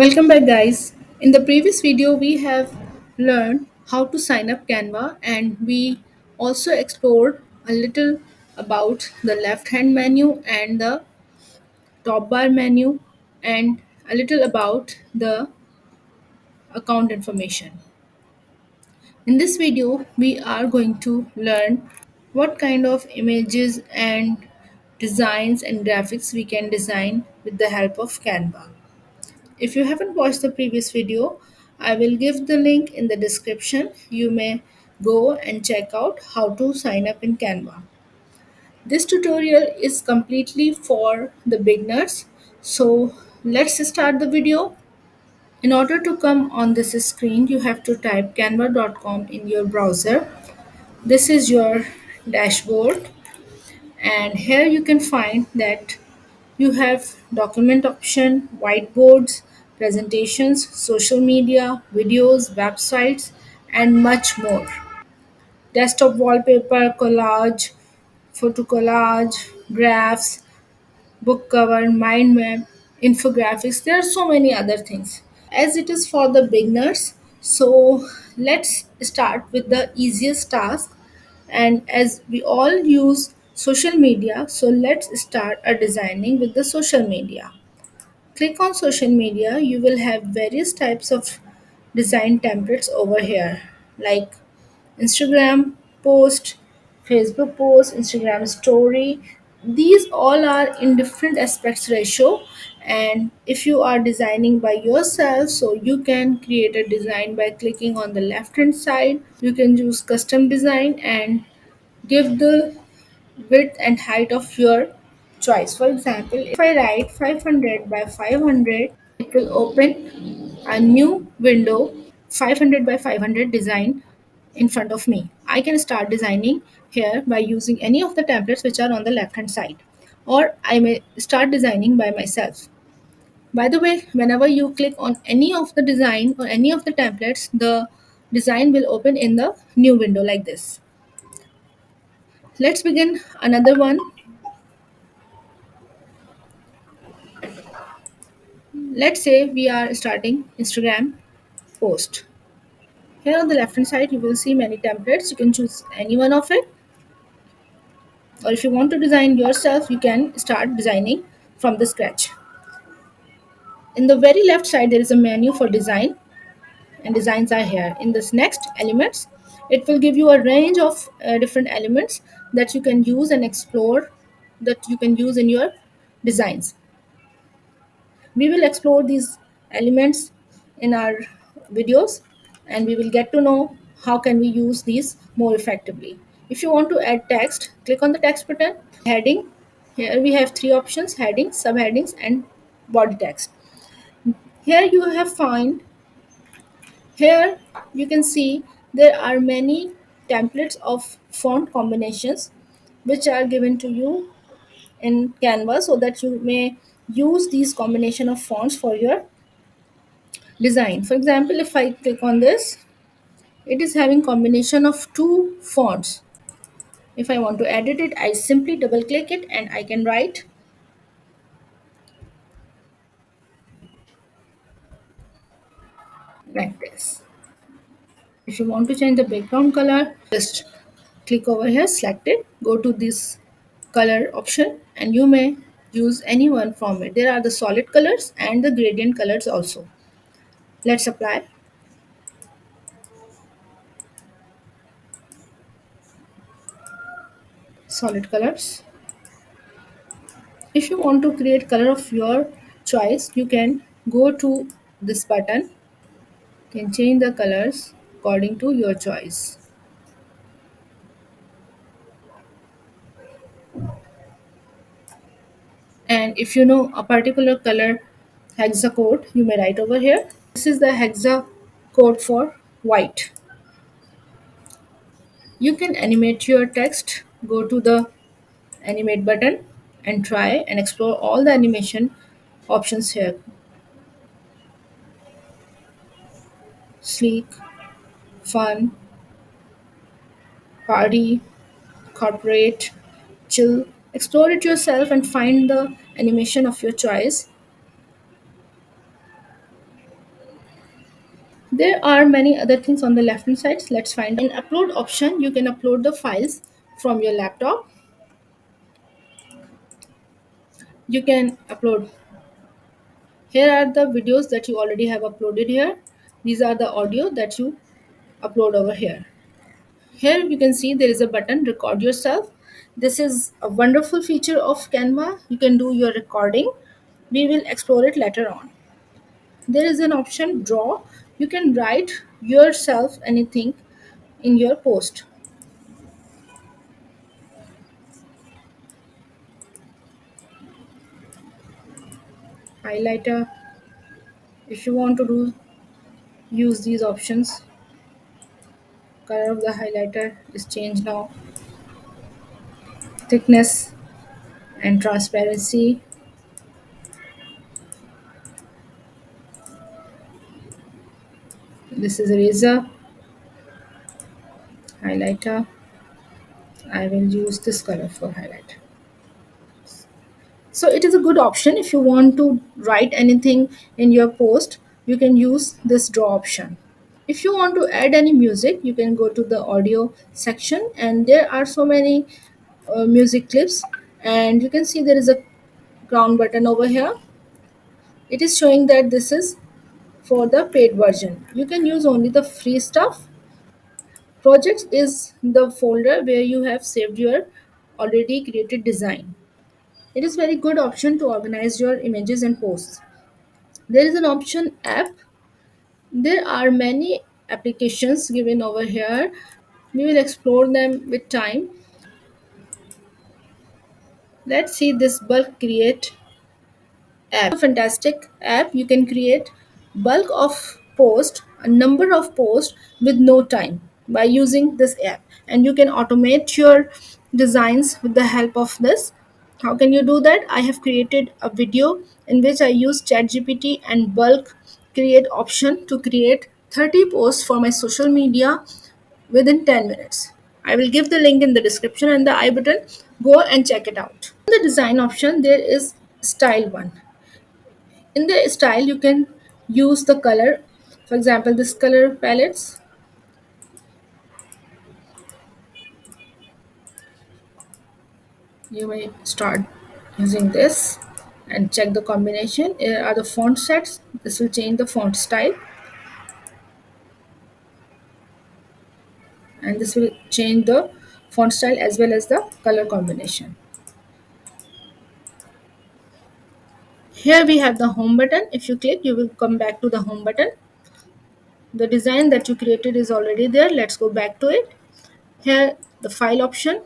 Welcome back guys. In the previous video we have learned how to sign up Canva and we also explored a little about the left hand menu and the top bar menu and a little about the account information. In this video we are going to learn what kind of images and designs and graphics we can design with the help of Canva. If you haven't watched the previous video, I will give the link in the description. You may go and check out how to sign up in Canva. This tutorial is completely for the beginners. So let's start the video. In order to come on this screen, you have to type canva.com in your browser. This is your dashboard, and here you can find that you have document option, whiteboards, presentations, social media, videos, websites, and much more. Desktop wallpaper, collage, photo collage, graphs, book cover, mind map, infographics. There are so many other things. As it is for the beginners, so let's start with the easiest task. And as we all use social media, so let's start a designing with the social media. Click on social media, you will have various types of design templates over here, like Instagram post, Facebook post, Instagram story. These all are in different aspects ratio. And if you are designing by yourself, so you can create a design by clicking on the left hand side. You can use custom design and give the width and height of your choice. For example, if I write 500 by 500, it will open a new window, 500 by 500 design in front of me. I can start designing here by using any of the templates which are on the left hand side, or I may start designing by myself. By the way, whenever you click on any of the design or any of the templates, the design will open in the new window like this. Let's begin another one. Let's say we are starting Instagram post. Here on the left hand side, you will see many templates. You can choose any one of it, or if you want to design yourself, you can start designing from the scratch. In the very left side, there is a menu for design, and designs are here. In this next elements, it will give you a range of different elements that you can use and explore, that you can use in your designs. We will explore these elements in our videos, and we will get to know how can we use these more effectively. If you want to add text, click on the text button. Heading, here we have three options: headings, subheadings, and body text. Here you have find, here you can see there are many templates of font combinations which are given to you in Canva, so that you may use these combination of fonts for your design. For example, if I click on this, it is having combination of two fonts. If I want to edit it, I simply double click it and I can write like this. If you want to change the background color, just click over here, select it, go to this color option, and you may use any one from it. There are the solid colors and the gradient colors also. Let's apply solid colors. If you want to create color of your choice, you can go to this button, can change the colors according to your choice. And if you know a particular color hexa code, you may write over here. This is the hexa code for white. You can animate your text. Go to the animate button and try and explore all the animation options here. Sleek, fun, party, corporate, chill. Explore it yourself and find the animation of your choice. There are many other things on the left hand side. Let's find out. In upload option, you can upload the files from your laptop. You can upload. Here are the videos that you already have uploaded here. These are the audio that you upload over here. Here you can see there is a button record yourself. This is a wonderful feature of Canva. You can do your recording. We will explore it later on. There is an option draw. You can write yourself anything in your post. Highlighter. If you want to do use these options, color of the highlighter is changed now. Thickness and transparency. This is eraser, highlighter. I will use this color for highlight. So it is a good option if you want to write anything in your post. You can use this draw option. If you want to add any music, you can go to the audio section, and there are so many music clips. And you can see there is a crown button over here. It is showing that this is for the paid version. You can use only the free stuff. Projects is the folder where you have saved your already created design. It is very good option to organize your images and posts. There is an option app. There are many applications given over here. We will explore them with time. Let's see this bulk create app. A fantastic app. You can create bulk of post, a number of posts with no time by using this app, and you can automate your designs with the help of this. How can you do that? I have created a video in which I use ChatGPT and bulk create option to create 30 posts for my social media within 10 minutes. I will give the link in the description and the I button. Go and check it out. In the design option, there is style one. In the style, you can use the color. For example, this color palettes. You may start using this and check the combination. Here are the font sets. This will change the font style, and this will change the font style as well as the color combination. Here we have the home button. If you click, you will come back to the home button. The design that you created is already there. Let's go back to it. Here the file option.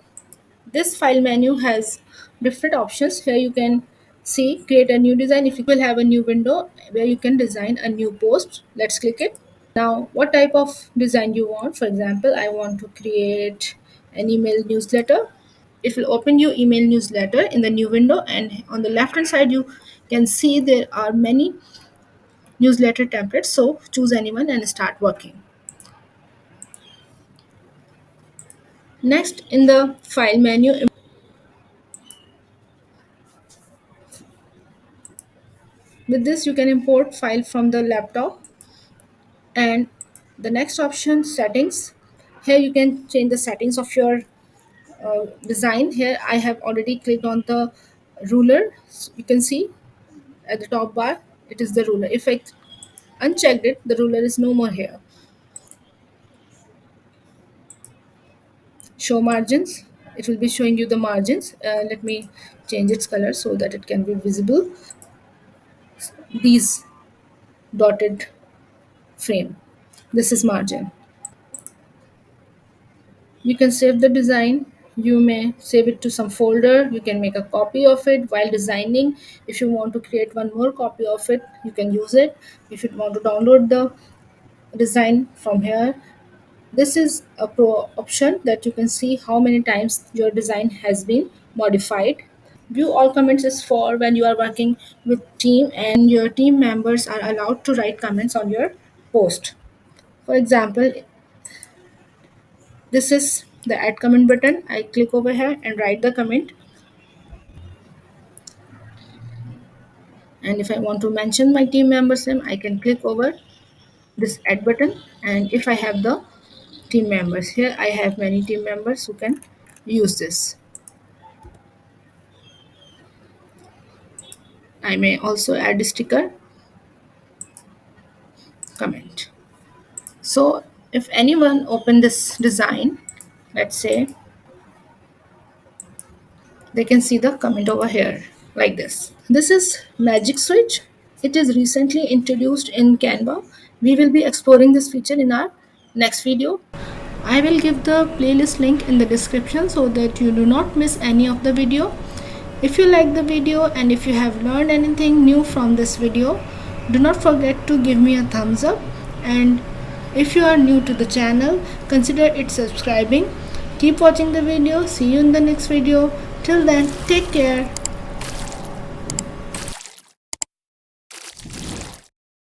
This file menu has different options. Here you can see create a new design. If you will have a new window where you can design a new post. Let's click it. Now what type of design you want? For example, I want to create an email newsletter. It will open your email newsletter in the new window, and on the left hand side you can see there are many newsletter templates. So choose anyone and start working. Next, in the file menu, with this you can import file from the laptop. And the next option, settings. Here you can change the settings of your design. Here I have already clicked on the ruler. So you can see at the top bar it is the ruler. If I unchecked it, the ruler is no more here. Show margins. It will be showing you the margins. Let me change its color so that it can be visible. These dotted frame, this is margin. You can save the design. You may save it to some folder. You can make a copy of it while designing. If you want to create one more copy of it, you can use it. If you want to download the design from here, this is a pro option that you can see how many times your design has been modified. View all comments is for when you are working with team and your team members are allowed to write comments on your post. For example, this is the add comment button. I click over here and write the comment. And if I want to mention my team members name, I can click over this add button, and if I have the team members here, I have many team members who can use this. I may also add a sticker comment. So if anyone open this design, let's say, they can see the comment over here like this. This is magic switch. It is recently introduced in Canva. We will be exploring this feature in our next video. I will give the playlist link in the description so that you do not miss any of the video. If you like the video and if you have learned anything new from this video, do not forget to give me a thumbs up, and if you are new to the channel, consider it subscribing. Keep watching the video. See you in the next video. Till then, take care.